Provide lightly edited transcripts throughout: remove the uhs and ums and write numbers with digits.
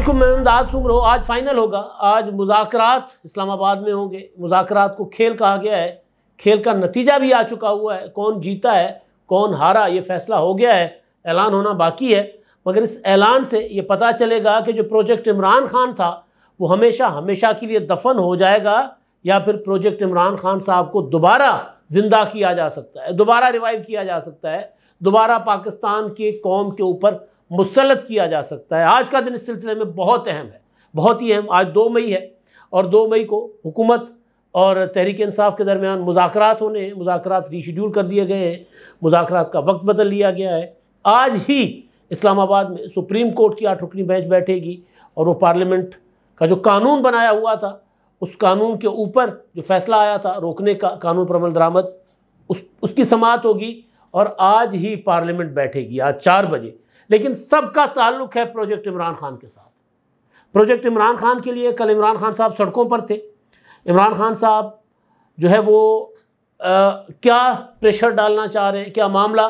अस्सलामुअलैकुम, मैं इमदाद सुमरो। आज फाइनल होगा। आज मुज़ाकरात इस्लामाबाद में होंगे। मुज़ाकरात को खेल कहा गया है। खेल का नतीजा भी आ चुका हुआ है। कौन जीता है कौन हारा ये फैसला हो गया है, ऐलान होना बाकी है। मगर इस ऐलान से ये पता चलेगा कि जो प्रोजेक्ट इमरान खान था वो हमेशा हमेशा के लिए दफन हो जाएगा या फिर प्रोजेक्ट इमरान खान साहब को दोबारा ज़िंदा किया जा सकता है, दोबारा रिवाइव किया जा सकता है, दोबारा पाकिस्तान के कौम के ऊपर मुसल्लत किया जा सकता है। आज का दिन इस सिलसिले में बहुत अहम है, बहुत ही अहम। आज 2 मई है और 2 मई को हुकूमत और तहरीक इंसाफ के दरमियान मुज़ाकरात होने हैं। मुज़ाकरात रीशेड्यूल कर दिए गए हैं, मुज़ाकरात का वक्त बदल लिया गया है। आज ही इस्लामाबाद में सुप्रीम कोर्ट की 8 रुकनी बेंच बैठेगी और वो पार्लियामेंट का जो कानून बनाया हुआ था उस कानून के ऊपर जो फैसला आया था रोकने का, कानून पर अमल दरामद, उसकी समाअत होगी और आज ही पार्लियामेंट बैठेगी, आज 4 बजे। लेकिन सबका ताल्लुक़ है प्रोजेक्ट इमरान खान के साथ। प्रोजेक्ट इमरान खान के लिए कल इमरान खान साहब सड़कों पर थे। इमरान खान साहब जो है वो क्या प्रेशर डालना चाह रहे हैं, क्या मामला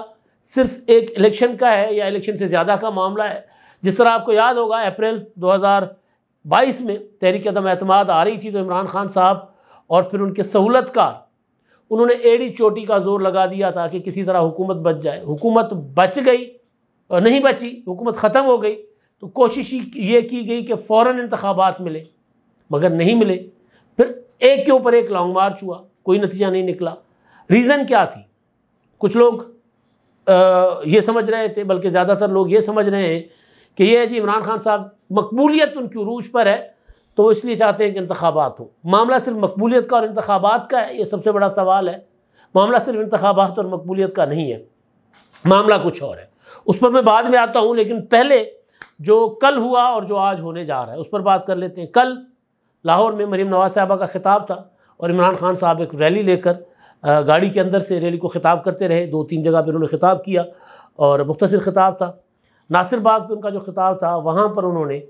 सिर्फ एक इलेक्शन का है या इलेक्शन से ज़्यादा का मामला है। जिस तरह आपको याद होगा अप्रैल 2022 में तहरीक अदम एतमाद आ रही थी तो इमरान खान साहब और फिर उनके सहूलतकार उन्होंने एड़ी चोटी का जोर लगा दिया था कि किसी तरह हुकूमत बच जाए। हुकूमत बच गई और नहीं बची, हुकूमत ख़त्म हो गई तो कोशिश ये की गई कि फ़ौरन इंतखाबात मिले, मगर नहीं मिले। फिर एक के ऊपर एक लॉन्ग मार्च हुआ, कोई नतीजा नहीं निकला। रीज़न क्या थी? कुछ लोग ये समझ रहे थे, बल्कि ज़्यादातर लोग ये समझ रहे हैं कि ये जी इमरान खान साहब मकबूलियत उनकी उरूज पर है तो वो इसलिए चाहते हैं कि इंतखाबात हो। मामला सिर्फ मकबूलियत का और इंतखाबात का है, ये सबसे बड़ा सवाल है। मामला सिर्फ इंतखाबात और मकबूलियत का नहीं है, मामला कुछ और है। उस पर मैं बाद में आता हूँ, लेकिन पहले जो कल हुआ और जो आज होने जा रहा है उस पर बात कर लेते हैं। कल लाहौर में मरीम नवाज़ साहबा का खिताब था और इमरान खान साहब एक रैली लेकर गाड़ी के अंदर से रैली को ख़िताब करते रहे। 2-3 जगह पर उन्होंने ख़िताब किया और मुख्तसर ख़िताब था। नासिर बाग पर उनका जो खिताब था वहाँ पर उन्होंने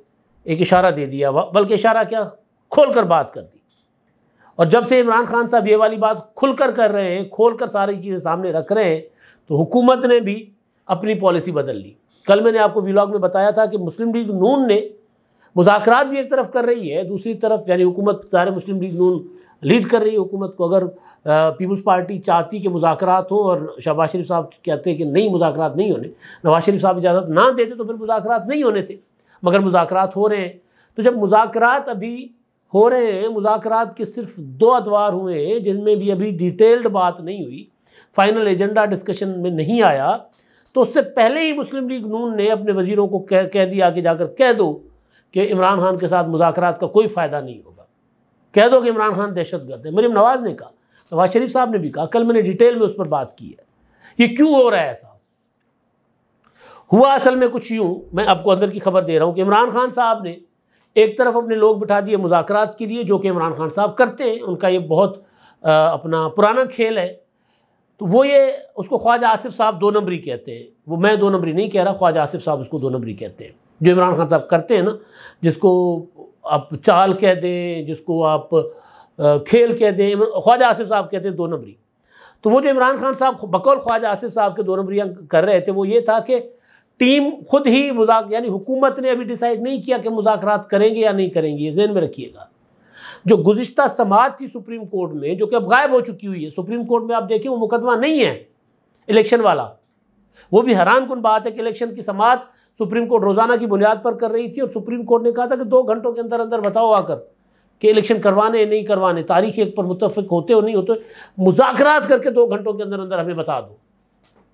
एक इशारा दे दिया, बल्कि इशारा क्या खोल कर बात कर दी। और जब से इमरान खान साहब ये वाली बात खुल कर रहे हैं, खोल कर सारी चीज़ें सामने रख रहे हैं, तो हुकूमत ने भी अपनी पॉलिसी बदल ली। कल मैंने आपको व्लॉग में बताया था कि मुस्लिम लीग नून ने मुज़ाकरात भी एक तरफ कर रही है, दूसरी तरफ यानी हुकूमत सारे मुस्लिम लीग नून लीड कर रही है हुकूमत को। अगर पीपल्स पार्टी चाहती कि मुज़ाकरात हो और शहबाज शरीफ साहब कहते हैं कि नहीं मुज़ाकरात नहीं होने, नवाज शरीफ साहब इजाज़त ना देते तो फिर मुज़ाकरात नहीं होने थे, मगर मुज़ाकरात हो रहे हैं। तो जब मुज़ाकरात अभी हो रहे हैं, मुज़ाकरात के सिर्फ 2 अदवार हुए हैं जिसमें भी अभी डिटेल्ड बात नहीं हुई, फाइनल एजेंडा डिस्कशन में नहीं आया, तो उससे पहले ही मुस्लिम लीग नून ने अपने वज़ीरों को कह दिया कि जाकर कह दो कि इमरान खान के साथ मुज़ाकरात का कोई फ़ायदा नहीं होगा, कह दो कि इमरान खान दहशतगर्द है। मरीम नवाज़ ने कहा, नवाज शरीफ साहब ने भी कहा। कल मैंने डिटेल में उस पर बात की है। ये क्यों हो रहा है ऐसा? हुआ असल में कुछ यूँ, मैं आपको अंदर की खबर दे रहा हूँ कि इमरान खान साहब ने एक तरफ अपने लोग बिठा दिए मुज़ाकरात के लिए, जो कि इमरान खान साहब करते हैं, उनका ये बहुत अपना पुराना खेल है। तो वो ये उसको ख्वाजा आसिफ साहब 2 नंबरी कहते हैं। वो मैं 2 नंबरी नहीं कह रहा, ख्वाजा आसिफ साहब उसको 2 नंबरी कहते हैं। जो इमरान खान साहब करते हैं ना, जिसको आप चाल कह दें, जिसको आप खेल कह दें, ख्वाजा आसिफ साहब कहते हैं 2 नंबरी। तो वो जो इमरान खान साहब बकौल ख्वाजा आसिफ साहब के 2 नंबरियाँ कर रहे थे वो ये था कि टीम खुद ही यानी हुकूमत ने अभी डिसाइड नहीं किया कि मुज़ाकरात करेंगे या नहीं करेंगे। ये ज़हन में रखिएगा। जो गुज़िश्ता समाअत थी सुप्रीम कोर्ट में, जो कि अब गायब हो चुकी हुई है, सुप्रीम कोर्ट में आप देखिए वो मुकदमा नहीं है इलेक्शन वाला। वो भी हैरान कुन बात है कि इलेक्शन की समाअत सुप्रीम कोर्ट रोज़ाना की बुनियाद पर कर रही थी और सुप्रीम कोर्ट ने कहा था कि 2 घंटों के अंदर अंदर बताओ आकर कि इलेक्शन करवाने नहीं करवाने, तारीख एक पर मुत्तफिक होते हो नहीं होते, मुज़ाकरात करके 2 घंटों के अंदर अंदर हमें बता दो।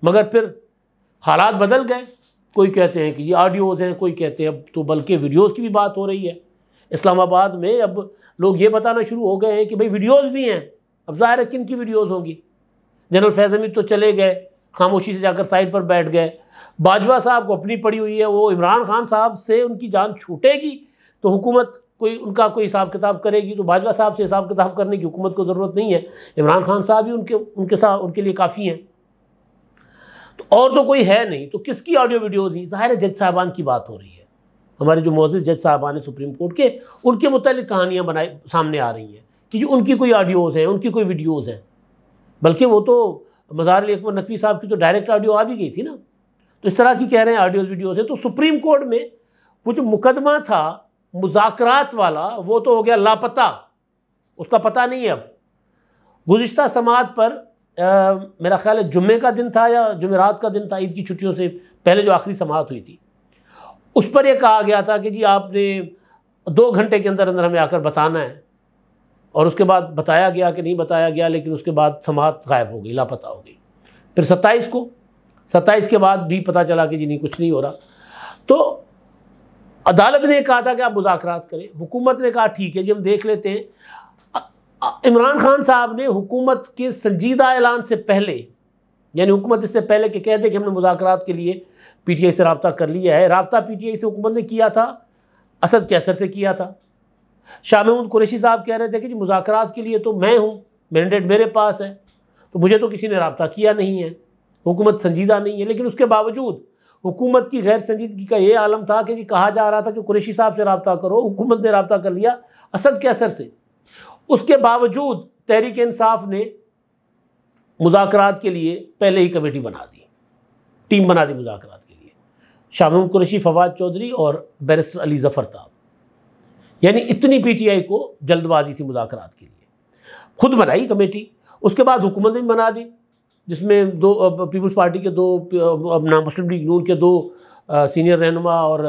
मगर फिर हालात बदल गए। कोई कहते हैं कि ये ऑडियोज़ हैं, कोई कहते हैं अब तो बल्कि वीडियोज़ की भी बात हो रही है। इस्लामाबाद में अब लोग ये बताना शुरू हो गए हैं कि भाई वीडियोज़ भी हैं। अब ज़ाहिर है किन की वीडियोज़ होंगी? जनरल फैज़ हमीद तो चले गए, खामोशी से जाकर साइड पर बैठ गए। बाजवा साहब को अपनी पड़ी हुई है, वो इमरान खान साहब से उनकी जान छूटेगी तो हुकूमत उनका कोई हिसाब किताब करेगी, तो बाजवा साहब से हिसाब किताब करने की हुकूमत को ज़रूरत नहीं है। इमरान खान साहब ही उनके लिए काफ़ी हैं। तो और तो कोई है नहीं, तो किसकी ऑडियो वीडियोज़ ही? ज़ाहिर है जज साहबान की बात हो रही है। हमारे जो मोअज़्ज़िज़ जज साहबान हैं सुप्रीम कोर्ट के, उनके मुतालिक कहानियाँ सामने आ रही हैं कि उनकी कोई ऑडियोज़ हैं, उनकी कोई वीडियोज़ हैं। बल्कि वो तो मज़ार अली अकबर नकवी साहब की तो डायरेक्ट ऑडियो आ भी गई थी ना। तो इस तरह की कह रहे हैं ऑडियोज़ वीडियोज़ हैं। तो सुप्रीम कोर्ट में वो जो मुकदमा था मुज़ाकरात वाला वो तो हो गया लापता, उसका पता नहीं है अब। गुज़िश्ता समाअत पर मेरा ख्याल है जुम्मे का दिन था या जुमेरात का दिन था, ईद की छुट्टियों से पहले जो आखिरी समाअत हुई थी, उस पर यह कहा गया था कि जी आपने 2 घंटे के अंदर अंदर हमें आकर बताना है, और उसके बाद बताया गया कि नहीं बताया गया, लेकिन उसके बाद समाअत गायब हो गई, लापता हो गई। फिर 27 के बाद भी पता चला कि जी नहीं कुछ नहीं हो रहा। तो अदालत ने कहा था कि आप मुज़ाकरात करें, हुकूमत ने कहा ठीक है जी हम देख लेते हैं। इमरान खान साहब ने हुकूमत के संजीदा ऐलान से पहले, यानी हुकूमत इससे पहले कि कहते कि हमने मुज़ाकरात के लिए पीटीआई से रब्ता कर लिया है, रब्ता पीटीआई से हुकूमत ने किया था, असद कैसर से किया था। शाह महमूद कुरैशी साहब कह रहे थे कि जी मुज़ाकरात के लिए तो मैं हूँ, मैंडेट मेरे पास है, तो मुझे तो किसी ने रब्ता किया नहीं है, हुकूमत संजीदा नहीं है। लेकिन उसके बावजूद हुकूमत की गैर संजीदगी का ये आलम था कि जी कहा जा रहा था कि कुरैशी साहब से रब्ता करो, हुकूमत ने रब्ता कर लिया असद कैसर से। उसके बावजूद तहरीक इंसाफ ने मुज़ाकरात के लिए पहले ही कमेटी बना दी, टीम बना दी मुज़ाकरात के लिए, शाह महमूद कुरैशी, फवाद चौधरी और बैरिस्टर अली ज़फ़र साहब। यानी इतनी पीटीआई को जल्दबाजी थी मुज़ाकरात के लिए, खुद बनाई कमेटी। उसके बाद हुकूमत ने भी बना दी, जिसमें 2 पीपल्स पार्टी के 2 अपना मुस्लिम लीग नून के 2 सीनियर रहनुमा और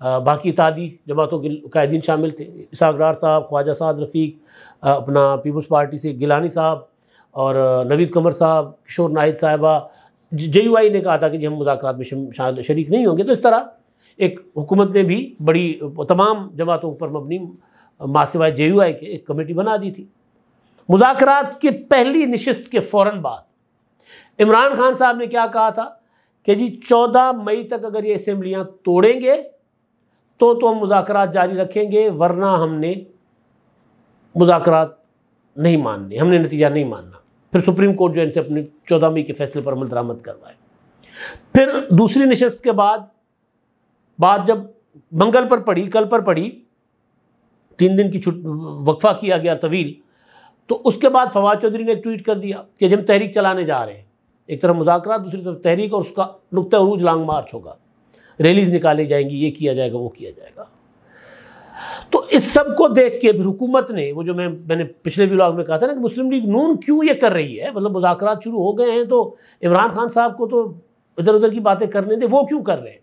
बाकी इत्तेहादी जमातों के कायदीन शामिल थे। इसहाक डार साहब, ख्वाजा साद रफ़ीक अपना पीपल्स पार्टी से, गिलानी साहब और नवीद कमर साहब, किशोर नाहिद साहिबा। JUI ने कहा था कि जी हम मुज़ाकरात में शरीक नहीं होंगे। तो इस तरह एक हुकूमत ने भी बड़ी तमाम जमातों पर मबनी मासिवाय JUI के एक कमेटी बना दी थी। मुज़ाकरात के पहली नशिस्त के फ़ौरन बाद इमरान खान साहब ने क्या कहा था कि जी 14 मई तक अगर ये असेंबलियाँ तोड़ेंगे तो हम मुज़ाकरात जारी रखेंगे, वरना हमने मुज़ाकरात नहीं मानने, हमने नतीजा नहीं मानना। फिर सुप्रीम कोर्ट जो इनसे अपने 14 मई के फैसले पर अमल दरामद करवाए। फिर दूसरी नशस्त के बाद बात जब मंगल पर पड़ी, कल पर पड़ी, 3 दिन की वक्फा किया गया तवील, तो उसके बाद फवाद चौधरी ने एक ट्वीट कर दिया कि जब तहरीक चलाने जा रहे हैं, एक तरफ मुज़ाकरात, दूसरी तरफ तहरीक, और उसका नुक्ता उरूज लॉन्ग मार्च होगा, रैलीज निकाली जाएंगी, ये किया जाएगा, वो किया जाएगा। तो इस सब को देख के भी हुकूमत ने, वो जो मैंने पिछले व्लॉग में कहा था ना कि मुस्लिम लीग नून क्यों ये कर रही है, मतलब मुज़ाकरात शुरू हो गए हैं तो इमरान खान साहब को तो इधर उधर की बातें करने दे, वो क्यों कर रहे हैं।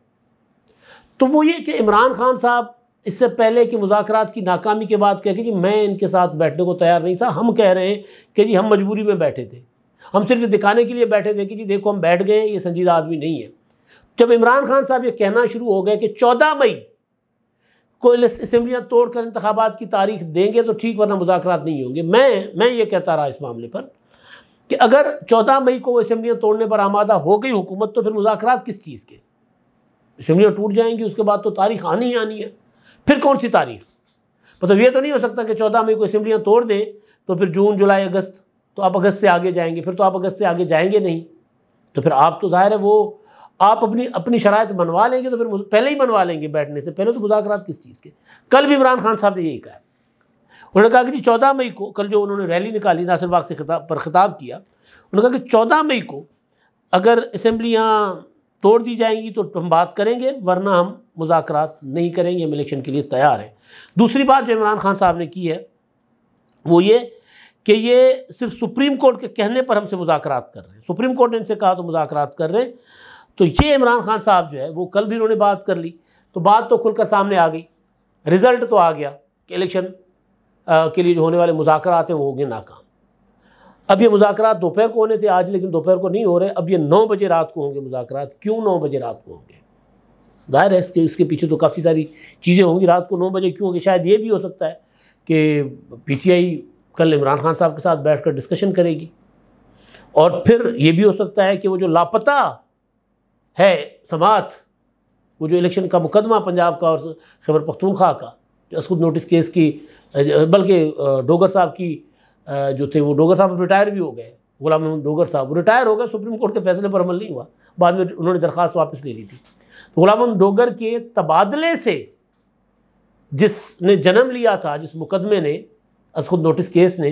तो वो ये कि इमरान खान साहब इससे पहले कि मुज़ाकरात की नाकामी के बाद कह के कि मैं इनके साथ बैठने को तैयार नहीं था, हम कह रहे हैं कि जी हम मजबूरी में बैठे थे, हम सिर्फ दिखाने के लिए बैठे थे कि जी देखो हम बैठ गए, ये संजीदा आदमी नहीं है। जब इमरान खान साहब ये कहना शुरू हो गए कि 14 मई को असेंबलियाँ तोड़कर इंतखाबात की तारीख देंगे तो ठीक, वरना मुज़ाकरात नहीं होंगे, मैं ये कहता रहा इस मामले पर कि अगर 14 मई को असेंबलियाँ तोड़ने पर आमादा हो गई हुकूमत, तो फिर मुज़ाकरात किस चीज़ के, असेंबलियाँ टूट जाएंगी, उसके बाद तो तारीख आनी ही आनी है। फिर कौन सी तारीख, मतलब ये तो नहीं हो सकता कि 14 मई को असेंबलियाँ तोड़ दें तो फिर जून, जुलाई, अगस्त, तो आप अगस्त से आगे जाएंगे, फिर तो आप अगस्त से आगे जाएंगे नहीं। तो फिर आप तो ज़ाहिर है वो आप अपनी शराइत बनवा लेंगे, तो फिर पहले ही बनवा लेंगे बैठने से पहले, तो मुज़ाकरात किस चीज़ के। कल भी इमरान खान साहब ने यही कहा, उन्होंने कहा कि जी 14 मई को, कल जो उन्होंने रैली निकाली नासिर बाग से खिताब किया, उन्होंने कहा कि 14 मई को अगर असेंबलियाँ तोड़ दी जाएंगी तो हम बात करेंगे, वरना हम मुज़ाकरात नहीं करेंगे, हम इलेक्शन के लिए तैयार हैं। दूसरी बात जो इमरान खान साहब ने की है वो ये कि ये सिर्फ सुप्रीम कोर्ट के कहने पर हमसे मुज़ाकरात कर रहे हैं, सुप्रीम कोर्ट ने इनसे कहा तो मुज़ाकरात कर रहे हैं। तो ये इमरान खान साहब जो है वो कल भी उन्होंने बात कर ली, तो बात तो खुलकर सामने आ गई, रिज़ल्ट तो आ गया कि इलेक्शन के लिए जो होने वाले मुज़ाकरात हैं वो हो गए नाकाम। अब ये मुज़ाकरात दोपहर को होने थे आज, लेकिन दोपहर को नहीं हो रहे, अब ये 9 बजे रात को होंगे मुज़ाकरात। क्यों 9 बजे रात को होंगे, ज़ाहिर है इसके पीछे तो काफ़ी सारी चीज़ें होंगी। रात को 9 बजे क्यों होंगे, शायद ये भी हो सकता है कि PTI कल इमरान खान साहब के साथ बैठकर डिस्कशन करेगी, और फिर ये भी हो सकता है कि वो जो लापता है समाअत, वो जो इलेक्शन का मुकदमा पंजाब का और खैबर पख्तूनख्वा का, जो असद नोटिस केस की, बल्कि डोगर साहब की जो थे, वो डोगर साहब रिटायर भी हो गए, गुलाम मोहम्मद डोगर साहब वो रिटायर हो गए, सुप्रीम कोर्ट के फैसले पर अमल नहीं हुआ, बाद में उन्होंने दरख्वास्त वापस ले ली थी। तो गुलाम मोहम्मद डोगर के तबादले से जिसने जन्म लिया था, जिस मुकदमे ने, असद नोटिस केस ने,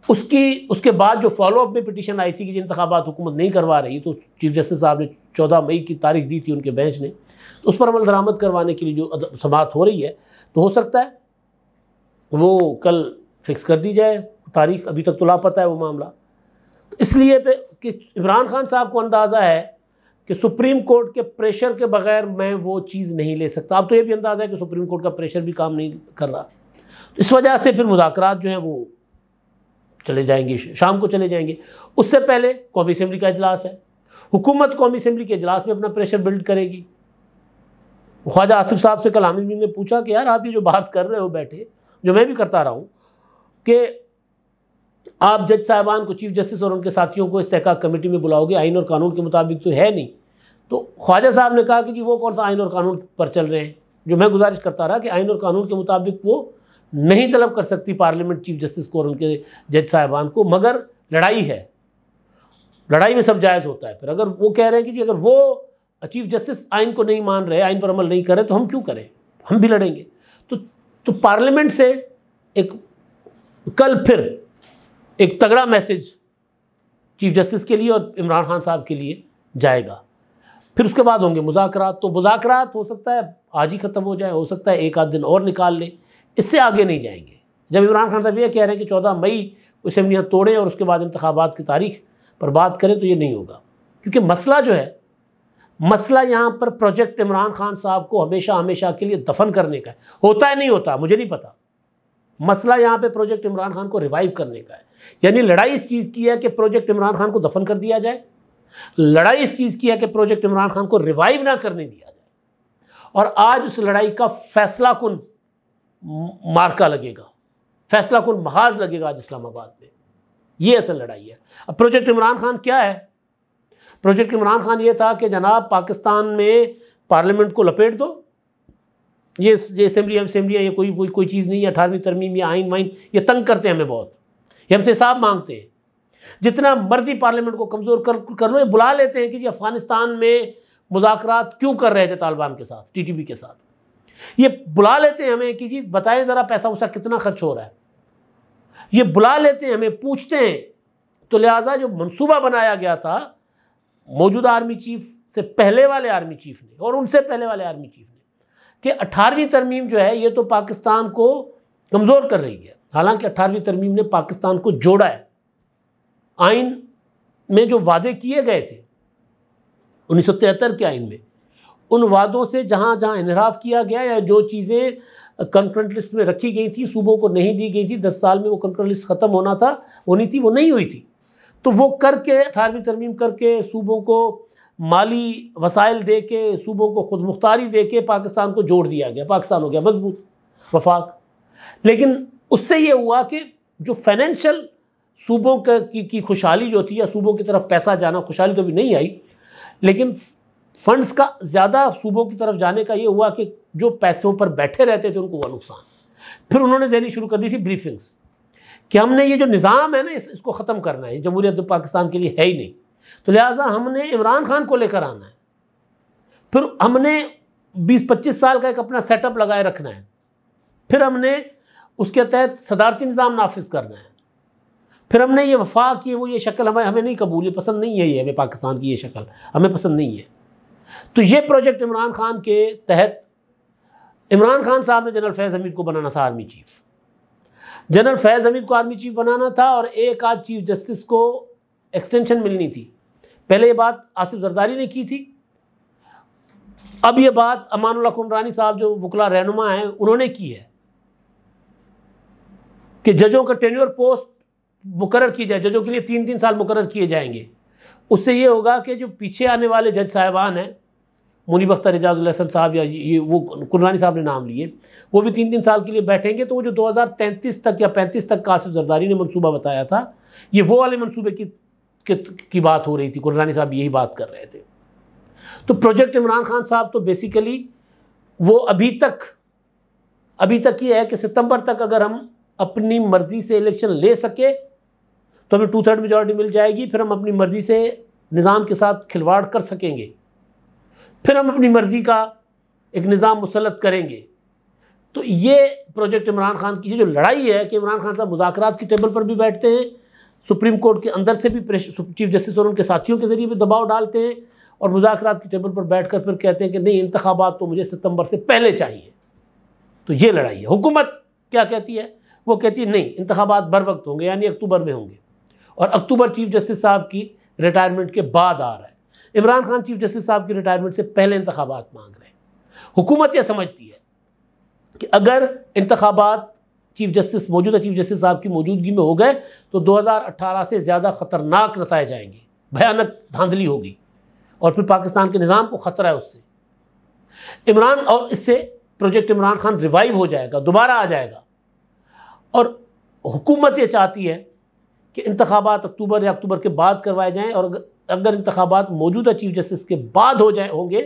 उसके बाद जो फॉलोअप में पिटीशन आई थी कि इंतखाबात हुकूमत नहीं करवा रही, तो चीफ जस्टिस साहब ने 14 मई की तारीख दी थी उनके बेंच ने, तो उस पर अमल दरामद करवाने के लिए जो समाअत हो रही है, तो हो सकता है वो कल फिक्स कर दी जाए तारीख। अभी तक तो लापता है वो मामला। तो इसलिए पे कि इमरान खान साहब को अंदाज़ा है कि सुप्रीम कोर्ट के प्रेशर के बगैर मैं वो चीज़ नहीं ले सकता। अब तो ये भी अंदाज़ा है कि सुप्रीम कोर्ट का प्रेशर भी काम नहीं कर रहा, तो इस वजह से फिर मुज़ाकरात जो हैं वो चले जाएंगे, शाम को चले जाएंगे। उससे पहले कौमी असम्बली का इजलास है, हुकूमत कौमी असम्बली के इजलास में अपना प्रेशर बिल्ड करेगी। ख्वाजा आसिफ साहब से कल आमिर ने पूछा कि यार आप ये जो बात कर रहे हो बैठे, जो मैं भी करता रहा हूँ, कि आप जज साहबान को, चीफ जस्टिस और उनके साथियों को इस्तेहकाक कमेटी में बुलाओगे, आइन और कानून के मुताबिक तो है नहीं। तो ख्वाजा साहब ने कहा कि जी वो कौन सा आइन और कानून पर चल रहे हैं, जो मैं गुजारिश करता रहा कि आइन और कानून के मुताबिक वो नहीं तलब कर सकती पार्लियामेंट चीफ जस्टिस को और उनके जज साहबान को, मगर लड़ाई है, लड़ाई में सब जायज़ होता है। फिर अगर वो कह रहे हैं कि जी अगर वो चीफ जस्टिस आइन को नहीं मान रहे, आइन पर अमल नहीं कर रहे, तो हम क्यों करें, हम भी लड़ेंगे। तो पार्लियामेंट से एक कल फिर एक तगड़ा मैसेज चीफ जस्टिस के लिए और इमरान खान साहब के लिए जाएगा। फिर उसके बाद होंगे मुज़ाकरात। तो मुज़ाकरात हो सकता है आज ही ख़त्म हो जाए, हो सकता है एक आध दिन और निकाल लें, इससे आगे नहीं जाएंगे। जब इमरान खान साहब ये कह रहे हैं कि 14 मई असेंबलियाँ तोड़ें और उसके बाद इंतखाबात की तारीख पर बात करें, तो ये नहीं होगा। क्योंकि मसला जो है, मसला यहाँ पर प्रोजेक्ट इमरान खान साहब को हमेशा हमेशा के लिए दफन करने का है। होता है नहीं होता मुझे नहीं पता, मसला यहाँ पे प्रोजेक्ट इमरान खान को रिवाइव करने का है। यानी लड़ाई इस चीज़ की है कि प्रोजेक्ट इमरान खान को दफन कर दिया जाए, लड़ाई इस चीज़ की है कि प्रोजेक्ट इमरान खान को रिवाइव ना करने दिया जाए। और आज उस लड़ाई का फैसला कुन मार्का लगेगा, फैसला कुन महाज लगेगा आज इस्लामाबाद में। ये असल लड़ाई है। अब प्रोजेक्ट इमरान खान क्या है? प्रोजेक्ट इमरान खान ये था कि जनाब पाकिस्तान में पार्लियामेंट को लपेट दो, ये असेंबलियाँ ये कोई चीज़ नहीं है। 18वीं तरमीम या आइन वाइन ये तंग करते हैं हमें बहुत, ये हमसे हिसाब मांगते हैं। जितना मर्जी पार्लियामेंट को कमज़ोर कर लो, ये बुला लेते हैं कि जी अफ़गानिस्तान में मुज़ाकरात क्यों कर रहे थे तालिबान के साथ, TTP के साथ। ये बुला लेते हैं हमें कि जी बताएं ज़रा पैसा वैसा कितना खर्च हो रहा है। ये बुला लेते हैं हमें, पूछते हैं। तो लिहाजा जो मंसूबा बनाया गया था मौजूदा आर्मी चीफ से पहले वाले आर्मी चीफ ने और उनसे पहले वाले आर्मी चीफ ने, कि 18वीं तरमीम जो है ये तो पाकिस्तान को कमज़ोर कर रही है। हालांकि 18वीं तरमीम ने पाकिस्तान को जोड़ा है। आइन में जो वादे किए गए थे 1973 के आइन में, उन वादों से जहाँ जहाँ इनहराफ किया गया या जो चीज़ें कंकरेंट लिस्ट में रखी गई थी, सूबों को नहीं दी गई थी, 10 साल में वो कंकरेंट लिस्ट ख़त्म होना था, होनी थी, वो नहीं हुई थी। तो वो करके 18वीं तरमीम करके सूबों को माली वसाइल दे के, सूबों को खुद मुख्तारी दे के पाकिस्तान को जोड़ दिया गया। पाकिस्तान हो गया मजबूत, वफाक। लेकिन उससे ये हुआ कि जो फाइनेंशियल सूबों की खुशहाली जो थी या सूबों की तरफ पैसा जाना, खुशहाली तो भी नहीं आई, लेकिन फंड्स का ज़्यादा सूबों की तरफ जाने का ये हुआ कि जो पैसों पर बैठे रहते थे उनको हुआ नुकसान। फिर उन्होंने देनी शुरू कर दी थी ब्रीफिंग्स कि हमने ये जो निज़ाम है ना इसको ख़त्म करना है, जमहूरियत पाकिस्तान के लिए है ही नहीं, तो लिहाजा हमने इमरान खान को लेकर आना है। फिर हमने 20-25 साल का एक अपना सेटअप लगाए रखना है। फिर हमने उसके तहत सदारती निज़ाम नाफिज करना है। फिर हमने ये वफाक की वो ये शक्ल हमें नहीं कबूल, पसंद नहीं है, ये हमें पाकिस्तान की ये शक्ल हमें पसंद नहीं है। तो ये प्रोजेक्ट इमरान खान के तहत इमरान खान साहब ने जनरल फैज़ हमीद को बनाना था आर्मी चीफ। जनरल फैज़ हमीद को आर्मी चीफ बनाना था और एक आध चीफ जस्टिस को एक्सटेंशन मिलनी थी। पहले ये बात आसिफ जरदारी ने की थी, अब ये बात अमानुल्लाह कुमरानी साहब जो वकला रहनुमा हैं उन्होंने की है कि जजों का टेन्योर पोस्ट मुकर्रर की जाए, जजों के लिए 3-3 साल मुकर्रर किए जाएंगे। उससे ये होगा कि जो पीछे आने वाले जज साहिबान हैं, मुनीब अख्तर एजाजुल हसन साहब या ये वो कुमरानी साहब ने नाम लिए, वो भी 3-3 साल के लिए बैठेंगे। तो वो जो 2033 तक या 35 तक का आसिफ जरदारी ने मनसूबा बताया था, ये वो वाले मनसूबे की बात हो रही थी। कुमरानी साहब यही बात कर रहे थे। तो प्रोजेक्ट इमरान खान साहब तो बेसिकली वो अभी तक ये है कि सितंबर तक अगर हम अपनी मर्ज़ी से इलेक्शन ले सके तो हमें 2/3 मेजॉरिटी मिल जाएगी। फिर हम अपनी मर्ज़ी से निज़ाम के साथ खिलवाड़ कर सकेंगे, फिर हम अपनी मर्ज़ी का एक निज़ाम मुसल्लत करेंगे। तो ये प्रोजेक्ट इमरान खान की जो लड़ाई है कि इमरान खान साहब मुज़ाकरात की टेबल पर भी बैठते हैं, सुप्रीम कोर्ट के अंदर से भी चीफ जस्टिस और उनके साथियों के ज़रिए भी दबाव डालते हैं, और मुज़ाकरात की टेबल पर बैठकर फिर कहते हैं कि नहीं, इंतखाबात तो मुझे सितंबर से पहले चाहिए। तो ये लड़ाई है। हुकूमत क्या कहती है? वो कहती है नहीं, इंतखाबात बर वक्त होंगे, यानी अक्टूबर में होंगे, और अक्टूबर चीफ जस्टिस साहब की रिटायरमेंट के बाद आ रहा है। इमरान खान चीफ जस्टिस साहब की रिटायरमेंट से पहले इंतखाबात मांग रहे हैं। हुकूमत यह समझती है कि अगर इंतखाबात मौजूदा चीफ जस्टिस साहब की मौजूदगी में हो गए तो 2018 से ज़्यादा ख़तरनाक नतायज आएंगे, भयानक धांधली होगी, और फिर पाकिस्तान के निज़ाम को ख़तरा है उससे। और इससे प्रोजेक्ट इमरान खान रिवाइव हो जाएगा, दोबारा आ जाएगा। और हुकूमत ये चाहती है कि इंतखाबात अक्टूबर या अक्टूबर के बाद करवाए जाएं, और अगर इंतखाबात मौजूदा चीफ जस्टिस के बाद होंगे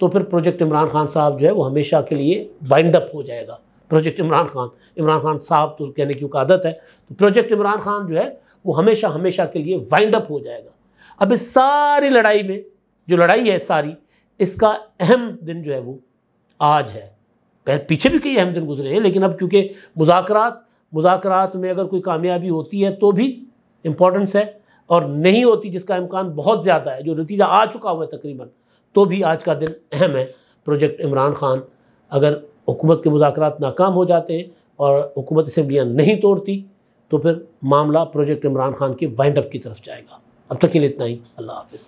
तो फिर प्रोजेक्ट इमरान खान साहब जो है वो हमेशा के लिए वाइंड अप हो जाएगा। प्रोजेक्ट इमरान खान साहब तो कहने की आदत है, तो प्रोजेक्ट इमरान खान जो है वो हमेशा के लिए वाइंड अप हो जाएगा। अब इस सारी लड़ाई में जो लड़ाई है सारी, इसका अहम दिन जो है वो आज है। पीछे भी कई अहम दिन गुजरे हैं, लेकिन अब क्योंकि मुज़ाकरात में अगर कोई कामयाबी होती है तो भी इम्पोर्टेंस है, और नहीं होती जिसका इम्कान बहुत ज़्यादा है, जो नतीजा आ चुका हुआ है तकरीबन, तो भी आज का दिन अहम है। प्रोजेक्ट इमरान खान, अगर हुकूमत के मुज़ाकरात नाकाम हो जाते हैं और हुकूमत असेंबलियाँ नहीं तोड़ती तो फिर मामला प्रोजेक्ट इमरान खान के वाइंड अप की तरफ जाएगा। अब तक के लिए इतना ही। अल्लाह हाफ़िज़।